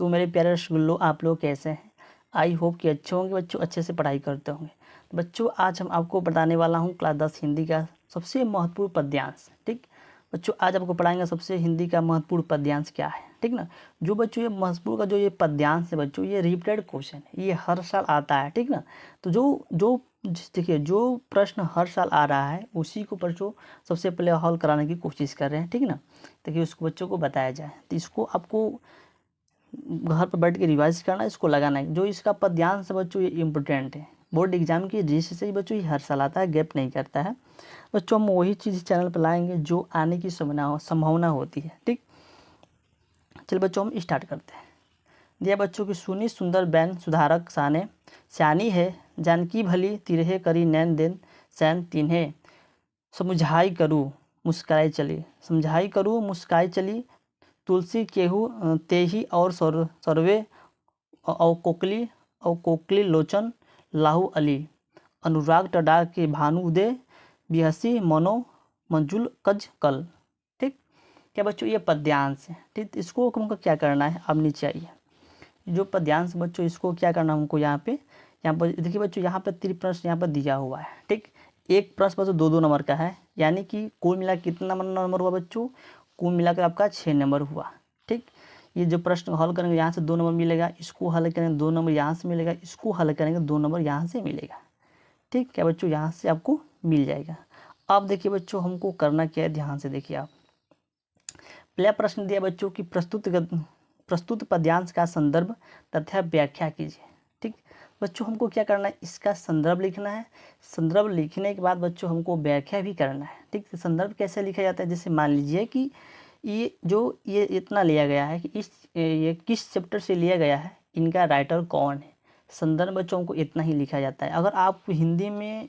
तो मेरे प्यारे रसगुल्लो, आप लोग कैसे हैं? आई होप कि अच्छे होंगे बच्चों, अच्छे से पढ़ाई करते होंगे। तो बच्चों, आज हम आपको बताने वाला हूँ क्लास 10 हिंदी का सबसे महत्वपूर्ण पद्यांश। ठीक बच्चों, आज आपको पढ़ाएंगे सबसे हिंदी का महत्वपूर्ण पद्यांश क्या है। ठीक ना। जो बच्चों ये महत्वपूर्ण का जो ये पद्यांश है बच्चों, ये रिपीटेड क्वेश्चन है, ये हर साल आता है। ठीक ना। तो जो जो देखिए, जो प्रश्न हर साल आ रहा है उसी को बच्चों सबसे पहले हल कराने की कोशिश कर रहे हैं। ठीक ना, ताकि उसको बच्चों को बताया जाए। तो इसको आपको घर पर बैठ के रिवाइज करना, इसको लगाना है। जो इसका पद्यांश है बच्चों, ये इम्पोर्टेंट है बोर्ड एग्जाम की दृष्टि से ही बच्चों, ये हर साल आता है, गैप नहीं करता है बच्चों। हम वही चीज़ चैनल पर लाएंगे जो आने की संभावना होती है। ठीक, चलिए बच्चों हम स्टार्ट करते हैं। दिया बच्चों की, सुनी सुंदर बैन सुधारक साने, स्यानी है जानकी भली, तिरहे करी नैन देन सैन तिन्हे, समझाई करूँ मुस्काई चली, समझाई करूँ मुस्काई चली, तुलसी केहू तेही और सर्वे औ कोकली लोचन लाहू अली, अनुराग टडा के भानु दे, बिहसी मनो मंजुल कज कल। ठीक, क्या बच्चों ये पद्यांश है। ठीक, इसको हमको क्या करना है, अब नीचे आइए। जो पद्यांश बच्चों, इसको क्या करना हमको, यहाँ पर देखिए बच्चों, यहाँ पर 3 प्रश्न यहाँ पर दिया हुआ है। ठीक, एक प्रश्न बच्चों 2-2 नंबर का है, यानी कि कुल मिला कितना नंबर हुआ बच्चों, कुल मिलाकर आपका 6 नंबर हुआ। ठीक, ये जो प्रश्न हल करेंगे यहाँ से 2 नंबर मिलेगा, इसको हल करेंगे 2 नंबर यहाँ से मिलेगा, इसको हल करेंगे 2 नंबर यहाँ से मिलेगा। ठीक, क्या बच्चों यहाँ से आपको मिल जाएगा। अब देखिए बच्चों, हमको करना क्या है, ध्यान से देखिए आप। पहला प्रश्न दिया बच्चों की, प्रस्तुत पद्यांश का संदर्भ तथा व्याख्या कीजिए। ठीक बच्चों, हमको क्या करना है, इसका संदर्भ लिखना है। संदर्भ लिखने के बाद बच्चों हमको व्याख्या भी करना है। ठीक, संदर्भ कैसे लिखा जाता है, जैसे मान लीजिए कि ये इतना लिया गया है कि ये किस चैप्टर से लिया गया है, इनका राइटर कौन है। संदर्भ बच्चों को इतना ही लिखा जाता है। अगर आप हिंदी में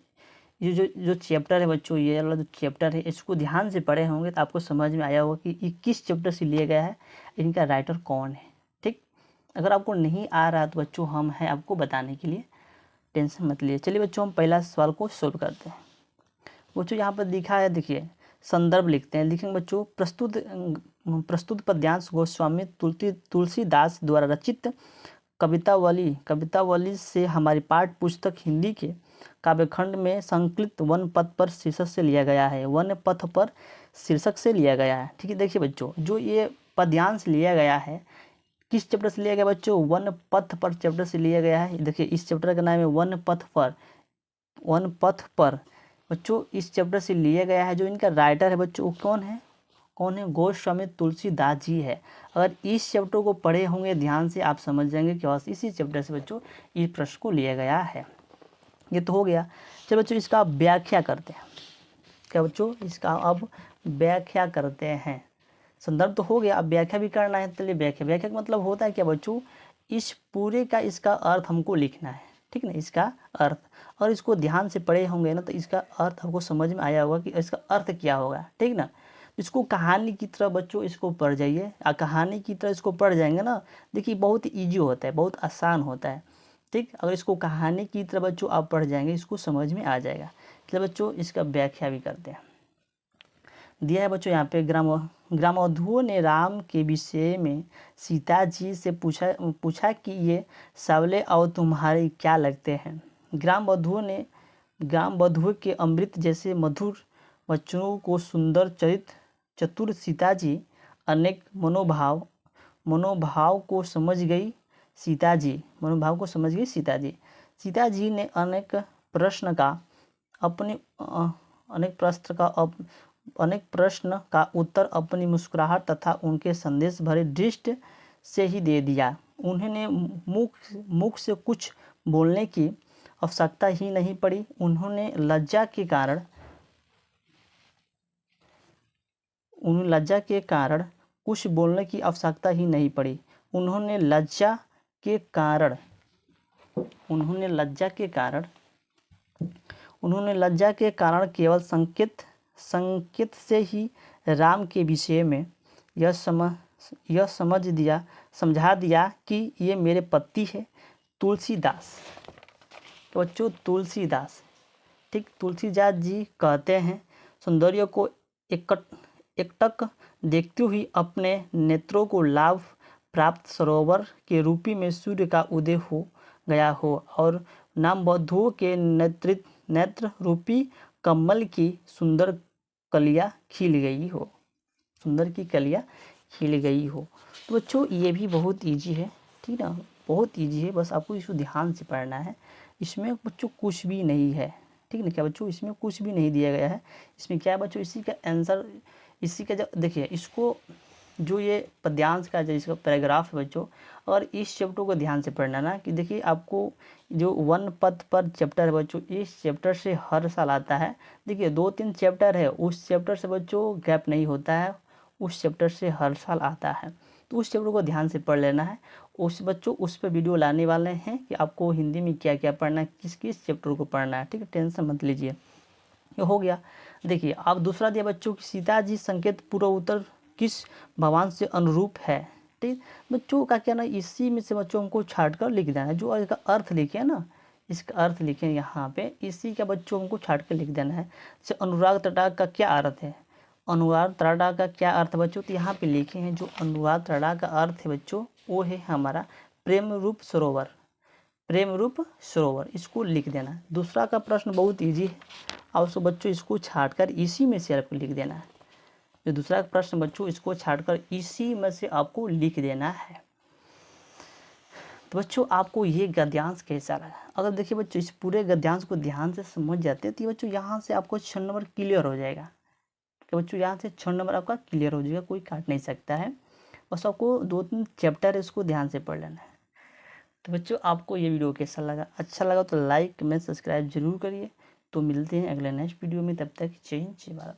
ये जो चैप्टर है बच्चों, ये वाला जो चैप्टर है, इसको ध्यान से पढ़े होंगे तो आपको समझ में आया होगा कि ये किस चैप्टर से लिया गया है, इनका राइटर कौन है। ठीक, अगर आपको नहीं आ रहा तो बच्चों हम हैं आपको बताने के लिए, टेंशन मत लिए। चलिए बच्चों, हम पहला सवाल को सोल्व करते हैं। बच्चों यहाँ पर लिखा है, देखिए संदर्भ लिखते हैं, लिखेंगे बच्चों, प्रस्तुत पद्यांश गोस्वामी तुलसीदास द्वारा रचित कवितावली से हमारी पाठ्य पुस्तक हिंदी के काव्यखंड में संकलित वन पथ पर शीर्षक से लिया गया है। वन पथ पर शीर्षक से लिया गया है। ठीक है, देखिए बच्चों, जो ये पद्यांश लिया गया है किस चैप्टर से लिया गया बच्चों, वन पथ पर चैप्टर से लिया गया है। देखिए इस चैप्टर का नाम है वन पथ पर बच्चों, इस चैप्टर से लिया गया है। जो इनका राइटर है बच्चों, वो कौन है, गोस्वामी तुलसीदास जी है। अगर इस चैप्टर को पढ़े होंगे ध्यान से, आप समझ जाएंगे कि बस इसी चैप्टर से बच्चों इस प्रश्न को लिया गया है। ये तो हो गया। चलो बच्चों, इसका व्याख्या करते हैं। क्या बच्चों, इसका अब व्याख्या करते हैं। संदर्भ तो हो गया, अब व्याख्या भी करना है। चलिए व्याख्या का मतलब होता है क्या बच्चों, इस पूरे का इसका अर्थ हमको लिखना है। ठीक ना, इसका अर्थ, और इसको ध्यान से पढ़े होंगे ना तो इसका अर्थ हमको समझ में आया होगा कि इसका अर्थ क्या होगा। ठीक ना, इसको कहानी की तरह बच्चों इसको पढ़ जाइए, कहानी की तरह इसको पढ़ जाएंगे ना, देखिए बहुत ईजी होता है, बहुत आसान होता है। ठीक, अगर इसको कहानी की तरह बच्चों आप पढ़ जाएंगे, इसको समझ में आ जाएगा। चलिए बच्चों, इसका व्याख्या भी करते हैं। दिया है बच्चों यहाँ पे, ग्रामवधुओं ने राम के विषय में सीता जी से पूछा कि ये सावले और तुम्हारे क्या लगते हैं। ग्रामवधुओं के अमृत जैसे मधुर वचनों को सुंदर चतुर सीता जी अनेक मनोभाव को समझ गई सीता जी। सीता जी ने अनेक प्रश्न का उत्तर अपनी मुस्कुराहट तथा उनके संदेश भरे दृष्टि से ही दे दिया। उन्होंने मुख से कुछ बोलने की आवश्यकता ही नहीं पड़ी। उन्होंने लज्जा के कारण कुछ बोलने की आवश्यकता ही नहीं पड़ी। उन्होंने लज्जा के कारण केवल संकेत से ही राम के विषय में यह समझा दिया कि ये मेरे पति है तुलसीदास। तो बच्चों, तुलसीदास, ठीक, तुलसीदास जी कहते हैं, सौंदर्य को एकटक देखती हुई अपने नेत्रों को लाभ प्राप्त सरोवर के रूपी में सूर्य का उदय हो गया हो और नाम बौद्धों के नेत्र रूपी कमल की सुंदर कलियां खिल गई हो, सुंदर की कलियां खिल गई हो। तो बच्चों ये भी बहुत इजी है, ठीक ना, बहुत इजी है, बस आपको इसको ध्यान से पढ़ना है। इसमें बच्चों कुछ भी नहीं है, ठीक ना, क्या बच्चों इसमें कुछ भी नहीं दिया गया है। इसमें क्या है बच्चों, इसी का आंसर, इसी का जब देखिए इसको जो ये पद्यांश का जो इसका पैराग्राफ है बच्चों, और इस चैप्टर को ध्यान से पढ़ना ना, कि देखिए आपको जो वन पद पर चैप्टर है बच्चों, इस चैप्टर से हर साल आता है। देखिए 2-3 चैप्टर है, उस चैप्टर से बच्चों गैप नहीं होता है, उस चैप्टर से हर साल आता है। तो उस चैप्टर को ध्यान से पढ़ लेना है। उस बच्चों उस पर वीडियो लाने वाले हैं कि आपको हिंदी में क्या क्या पढ़ना है, किस किस चैप्टर को पढ़ना है, ठीक है, टेंशन मत लीजिए, ये हो गया। देखिए आप दूसरा दिया बच्चों की सीता जी संकेत पूर्व उत्तर किस भगवान से अनुरूप है, ठीक बच्चों का क्या ना, इसी में से बच्चों हमको छाट कर लिख देना है, जो इसका अर्थ लिखे है ना, इसका अर्थ लिखे यहाँ पे, इसी का बच्चों हमको छाट कर लिख देना है। जैसे अनुराग तटाक का क्या अर्थ है, अनुराग तटाक का क्या अर्थ बच्चों, तो यहाँ पे लिखे हैं जो अनुराग तटाक का अर्थ है बच्चों, वो है हमारा प्रेम रूप सरोवर, प्रेम रूप सरोवर, इसको लिख देना। दूसरा का प्रश्न बहुत ईजी है, और उसको बच्चों इसको छाटकर इसी में से आपको लिख देना है। जो दूसरा प्रश्न बच्चों इसको छाटकर इसी में से आपको लिख देना है। तो बच्चों आपको ये गद्यांश कैसा लगा, अगर देखिए बच्चों इस पूरे गद्यांश को ध्यान से समझ जाते हैं तो बच्चों यहाँ से आपको 6 नंबर क्लियर हो जाएगा। तो बच्चों यहाँ से 6 नंबर आपका क्लियर हो जाएगा, कोई काट नहीं सकता है। बस आपको 2-3 चैप्टर इसको ध्यान से पढ़ लेना है। तो बच्चों आपको ये वीडियो कैसा लगा, अच्छा लगा तो लाइक कमेंट सब्सक्राइब जरूर करिए। तो मिलते हैं अगले नेक्स्ट वीडियो में, तब तक जय हिंद जय भारत।